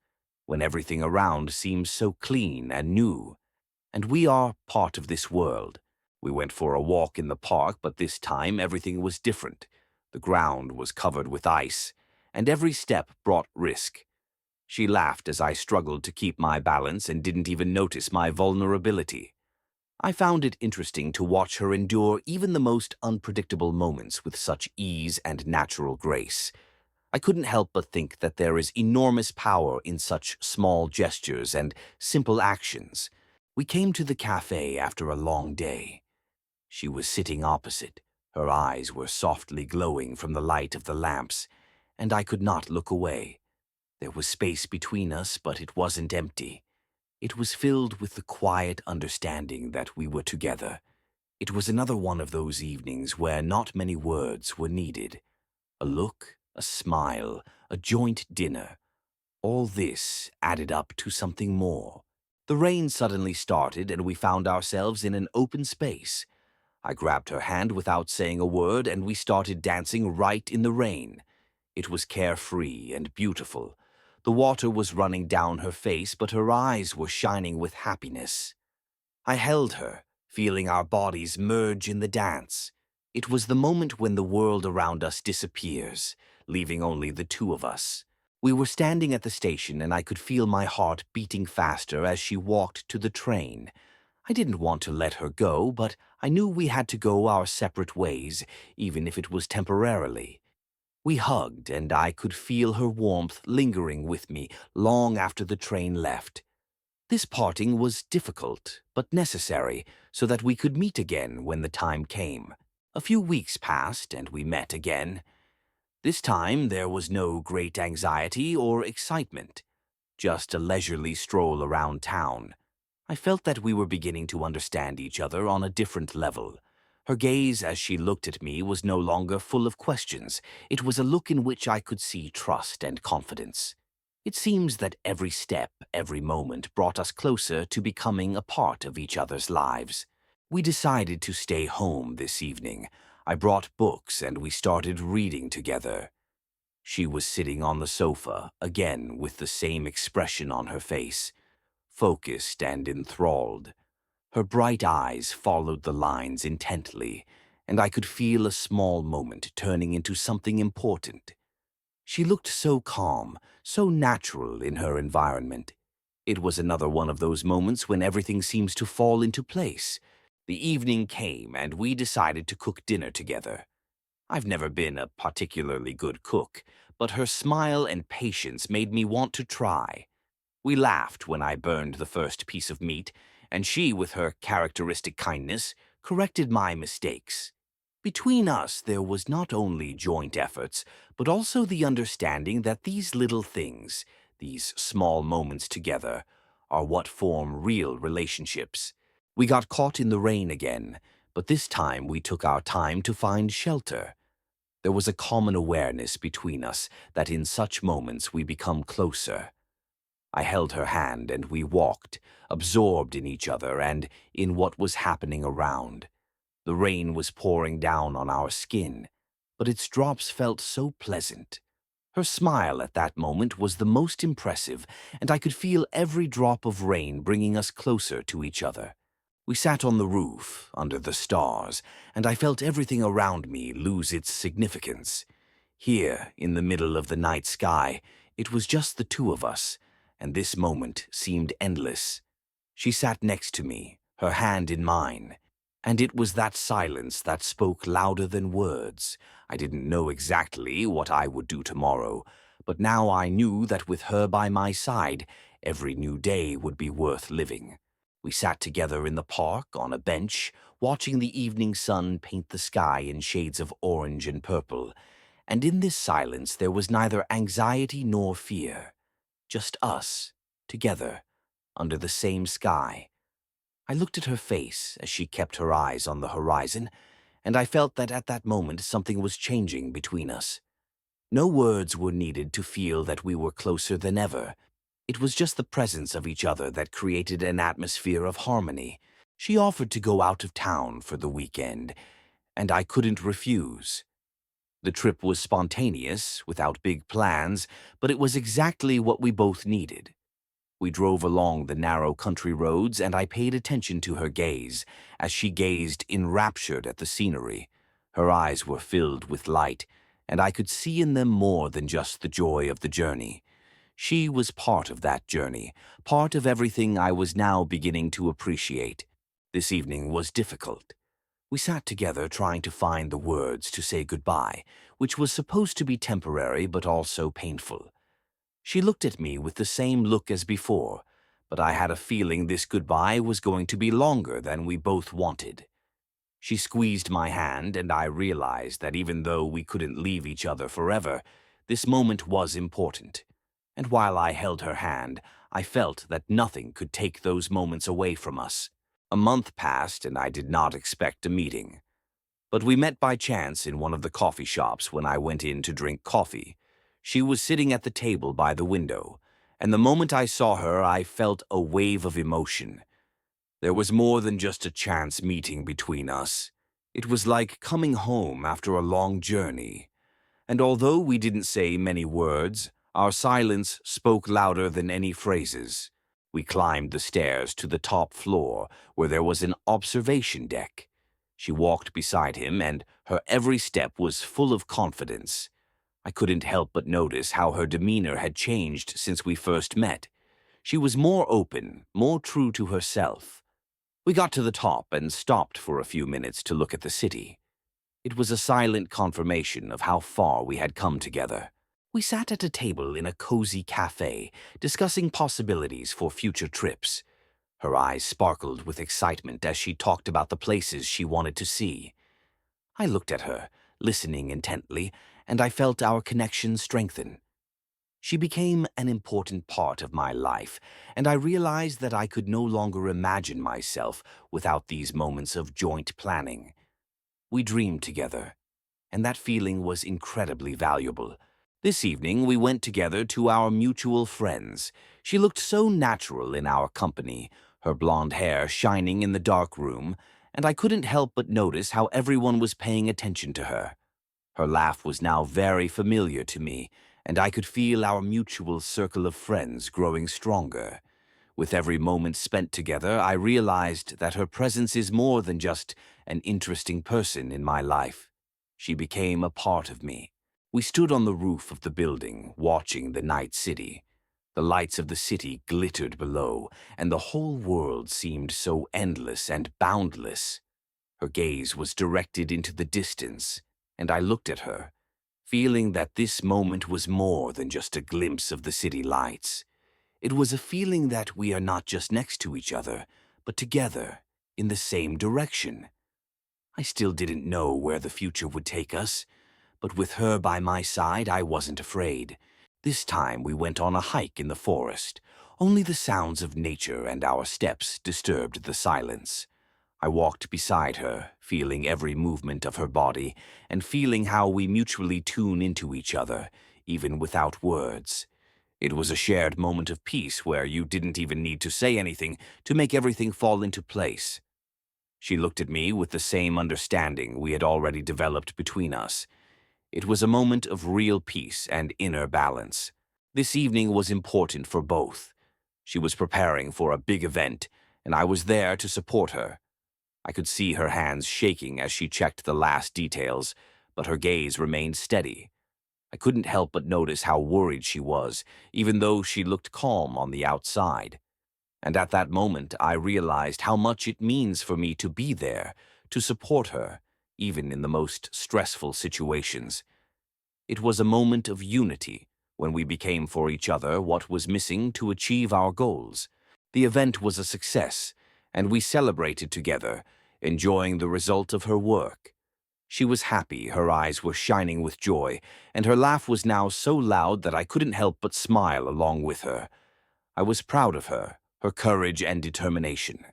when everything around seems so clean and new. And we are part of this world. We went for a walk in the park, but this time everything was different. The ground was covered with ice, and every step brought risk. She laughed as I struggled to keep my balance and didn't even notice my vulnerability. I found it interesting to watch her endure even the most unpredictable moments with such ease and natural grace. I couldn't help but think that there is enormous power in such small gestures and simple actions. We came to the cafe after a long day. She was sitting opposite. Her eyes were softly glowing from the light of the lamps, and I could not look away. There was space between us, but it wasn't empty. It was filled with the quiet understanding that we were together. It was another one of those evenings where not many words were needed. A look, a smile, a joint dinner. All this added up to something more. The rain suddenly started, and we found ourselves in an open space. I grabbed her hand without saying a word, and we started dancing right in the rain. It was carefree and beautiful. The water was running down her face, but her eyes were shining with happiness. I held her, feeling our bodies merge in the dance. It was the moment when the world around us disappears, leaving only the two of us. We were standing at the station, and I could feel my heart beating faster as she walked to the train. I didn't want to let her go, but I knew we had to go our separate ways, even if it was temporarily. We hugged, and I could feel her warmth lingering with me long after the train left. This parting was difficult, but necessary, so that we could meet again when the time came. A few weeks passed, and we met again. This time there was no great anxiety or excitement, just a leisurely stroll around town. I felt that we were beginning to understand each other on a different level. Her gaze as she looked at me was no longer full of questions. It was a look in which I could see trust and confidence. It seems that every step, every moment brought us closer to becoming a part of each other's lives. We decided to stay home this evening. I brought books and we started reading together. She was sitting on the sofa, again with the same expression on her face, focused and enthralled. Her bright eyes followed the lines intently, and I could feel a small moment turning into something important. She looked so calm, so natural in her environment. It was another one of those moments when everything seems to fall into place. The evening came, and we decided to cook dinner together. I've never been a particularly good cook, but her smile and patience made me want to try. We laughed when I burned the first piece of meat, and she, with her characteristic kindness, corrected my mistakes. Between us, there was not only joint efforts, but also the understanding that these little things, these small moments together, are what form real relationships. We got caught in the rain again, but this time we took our time to find shelter. There was a common awareness between us that in such moments we become closer. I held her hand and we walked, absorbed in each other and in what was happening around. The rain was pouring down on our skin, but its drops felt so pleasant. Her smile at that moment was the most impressive, and I could feel every drop of rain bringing us closer to each other. We sat on the roof, under the stars, and I felt everything around me lose its significance. Here, in the middle of the night sky, it was just the two of us, and this moment seemed endless. She sat next to me, her hand in mine, and it was that silence that spoke louder than words. I didn't know exactly what I would do tomorrow, but now I knew that with her by my side, every new day would be worth living. We sat together in the park on a bench, watching the evening sun paint the sky in shades of orange and purple, and in this silence there was neither anxiety nor fear, just us, together, under the same sky. I looked at her face as she kept her eyes on the horizon, and I felt that at that moment something was changing between us. No words were needed to feel that we were closer than ever. It was just the presence of each other that created an atmosphere of harmony. She offered to go out of town for the weekend, and I couldn't refuse. The trip was spontaneous, without big plans, but it was exactly what we both needed. We drove along the narrow country roads, and I paid attention to her gaze as she gazed enraptured at the scenery. Her eyes were filled with light, and I could see in them more than just the joy of the journey. She was part of that journey, part of everything I was now beginning to appreciate. This evening was difficult. We sat together trying to find the words to say goodbye, which was supposed to be temporary but also painful. She looked at me with the same look as before, but I had a feeling this goodbye was going to be longer than we both wanted. She squeezed my hand, and I realized that even though we couldn't leave each other forever, this moment was important. And while I held her hand, I felt that nothing could take those moments away from us. A month passed, and I did not expect a meeting. But we met by chance in one of the coffee shops when I went in to drink coffee. She was sitting at the table by the window, and the moment I saw her, I felt a wave of emotion. There was more than just a chance meeting between us. It was like coming home after a long journey. And although we didn't say many words, our silence spoke louder than any phrases. We climbed the stairs to the top floor, where there was an observation deck. She walked beside him, and her every step was full of confidence. I couldn't help but notice how her demeanor had changed since we first met. She was more open, more true to herself. We got to the top and stopped for a few minutes to look at the city. It was a silent confirmation of how far we had come together. We sat at a table in a cozy cafe, discussing possibilities for future trips. Her eyes sparkled with excitement as she talked about the places she wanted to see. I looked at her, listening intently, and I felt our connection strengthen. She became an important part of my life, and I realized that I could no longer imagine myself without these moments of joint planning. We dreamed together, and that feeling was incredibly valuable. This evening, we went together to our mutual friends. She looked so natural in our company, her blonde hair shining in the dark room, and I couldn't help but notice how everyone was paying attention to her. Her laugh was now very familiar to me, and I could feel our mutual circle of friends growing stronger. With every moment spent together, I realized that her presence is more than just an interesting person in my life. She became a part of me. We stood on the roof of the building, watching the night city. The lights of the city glittered below, and the whole world seemed so endless and boundless. Her gaze was directed into the distance, and I looked at her, feeling that this moment was more than just a glimpse of the city lights. It was a feeling that we are not just next to each other, but together, in the same direction. I still didn't know where the future would take us, but with her by my side, I wasn't afraid. This time we went on a hike in the forest. Only the sounds of nature and our steps disturbed the silence. I walked beside her, feeling every movement of her body and feeling how we mutually tune into each other, even without words. It was a shared moment of peace where you didn't even need to say anything to make everything fall into place. She looked at me with the same understanding we had already developed between us. It was a moment of real peace and inner balance. This evening was important for both. She was preparing for a big event, and I was there to support her. I could see her hands shaking as she checked the last details, but her gaze remained steady. I couldn't help but notice how worried she was, even though she looked calm on the outside. And at that moment, I realized how much it means for me to be there, to support her, even in the most stressful situations. It was a moment of unity, when we became for each other what was missing to achieve our goals. The event was a success, and we celebrated together, enjoying the result of her work. She was happy, her eyes were shining with joy, and her laugh was now so loud that I couldn't help but smile along with her. I was proud of her, her courage and determination.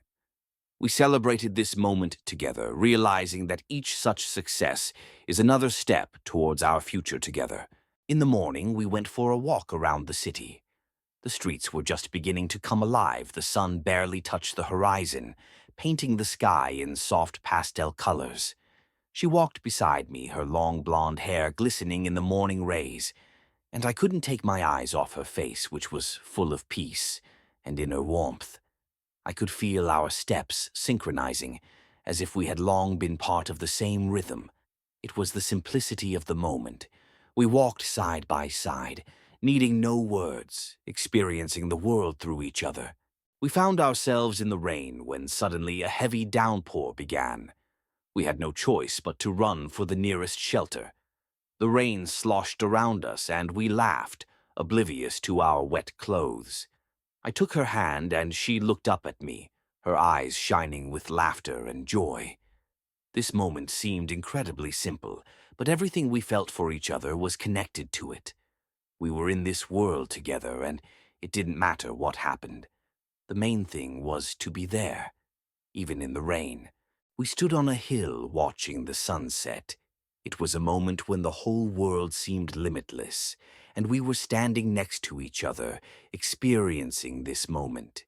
We celebrated this moment together, realizing that each such success is another step towards our future together. In the morning, we went for a walk around the city. The streets were just beginning to come alive, the sun barely touched the horizon, painting the sky in soft pastel colors. She walked beside me, her long blonde hair glistening in the morning rays, and I couldn't take my eyes off her face, which was full of peace and inner warmth. I could feel our steps synchronizing, as if we had long been part of the same rhythm. It was the simplicity of the moment. We walked side by side, needing no words, experiencing the world through each other. We found ourselves in the rain when suddenly a heavy downpour began. We had no choice but to run for the nearest shelter. The rain sloshed around us, and we laughed, oblivious to our wet clothes. I took her hand, and she looked up at me, her eyes shining with laughter and joy. This moment seemed incredibly simple, but everything we felt for each other was connected to it. We were in this world together, and it didn't matter what happened. The main thing was to be there, even in the rain. We stood on a hill watching the sunset. It was a moment when the whole world seemed limitless, and we were standing next to each other, experiencing this moment.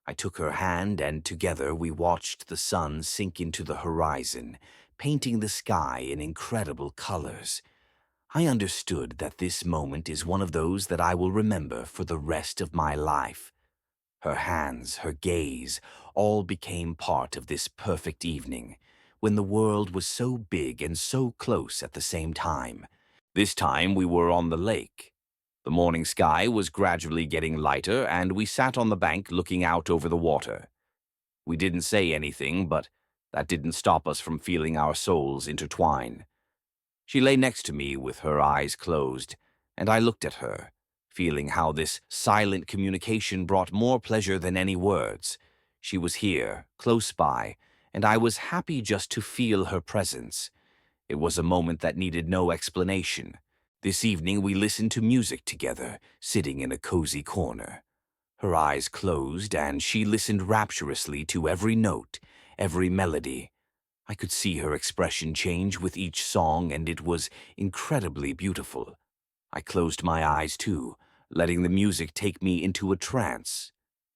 I took her hand, and together we watched the sun sink into the horizon, painting the sky in incredible colors. I understood that this moment is one of those that I will remember for the rest of my life. Her hands, her gaze, all became part of this perfect evening, when the world was so big and so close at the same time. This time we were on the lake. The morning sky was gradually getting lighter, and we sat on the bank looking out over the water. We didn't say anything, but That didn't stop us from feeling our souls intertwine. She lay next to me with her eyes closed, and I looked at her, feeling how this silent communication brought more pleasure than any words. She was here, close by, and I was happy just to feel her presence. It was a moment that needed no explanation. This evening we listened to music together, sitting in a cozy corner. Her eyes closed, and she listened rapturously to every note, every melody. I could see her expression change with each song, and it was incredibly beautiful. I closed my eyes too, letting the music take me into a trance.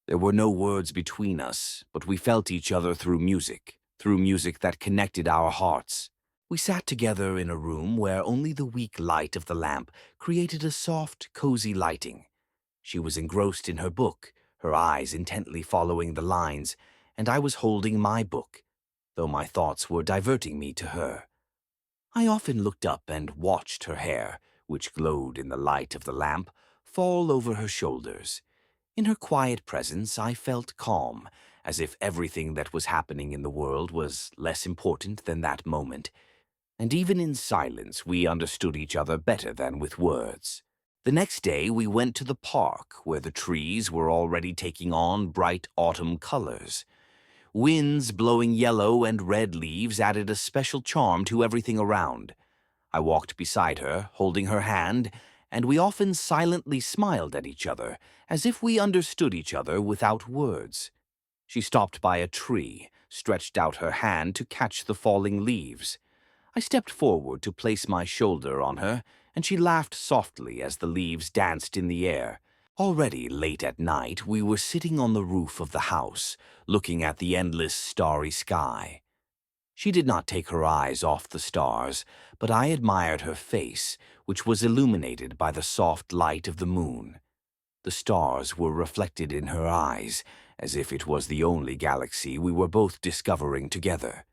There were no words between us, but we felt each other through music that connected our hearts. We sat together in a room where only the weak light of the lamp created a soft, cozy lighting. She was engrossed in her book, her eyes intently following the lines, and I was holding my book, though my thoughts were diverting me to her. I often looked up and watched her hair, which glowed in the light of the lamp, fall over her shoulders. In her quiet presence, I felt calm, as if everything that was happening in the world was less important than that moment. And even in silence, we understood each other better than with words. The next day, we went to the park, where the trees were already taking on bright autumn colors. Winds blowing yellow and red leaves added a special charm to everything around. I walked beside her, holding her hand, and we often silently smiled at each other, as if we understood each other without words. She stopped by a tree, stretched out her hand to catch the falling leaves. I stepped forward to place my shoulder on her, and she laughed softly as the leaves danced in the air. Already late at night, we were sitting on the roof of the house, looking at the endless starry sky. She did not take her eyes off the stars, but I admired her face, which was illuminated by the soft light of the moon. The stars were reflected in her eyes, as if it was the only galaxy we were both discovering together.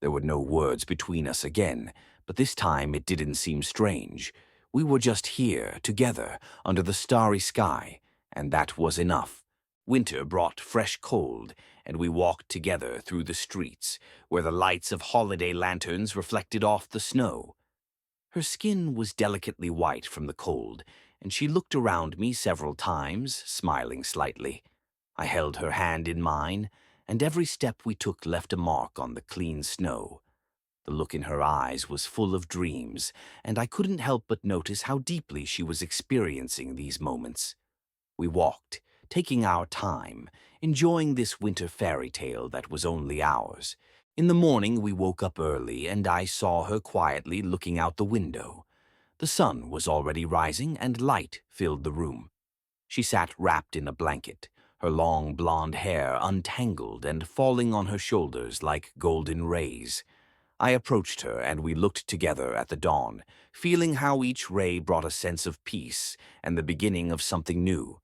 There were no words between us again, but this time it didn't seem strange. We were just here, together, under the starry sky, and that was enough. Winter brought fresh cold, and we walked together through the streets, where the lights of holiday lanterns reflected off the snow. Her skin was delicately white from the cold, and she looked around me several times, smiling slightly. I held her hand in mine, and every step we took left a mark on the clean snow. The look in her eyes was full of dreams, and I couldn't help but notice how deeply she was experiencing these moments. We walked, taking our time, enjoying this winter fairy tale that was only ours. In the morning we woke up early, and I saw her quietly looking out the window. The sun was already rising, and light filled the room. She sat wrapped in a blanket, her long blonde hair untangled and falling on her shoulders like golden rays. I approached her, and we looked together at the dawn, feeling how each ray brought a sense of peace and the beginning of something new.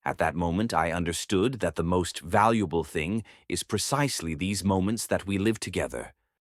At that moment, I understood that the most valuable thing is precisely these moments that we live together.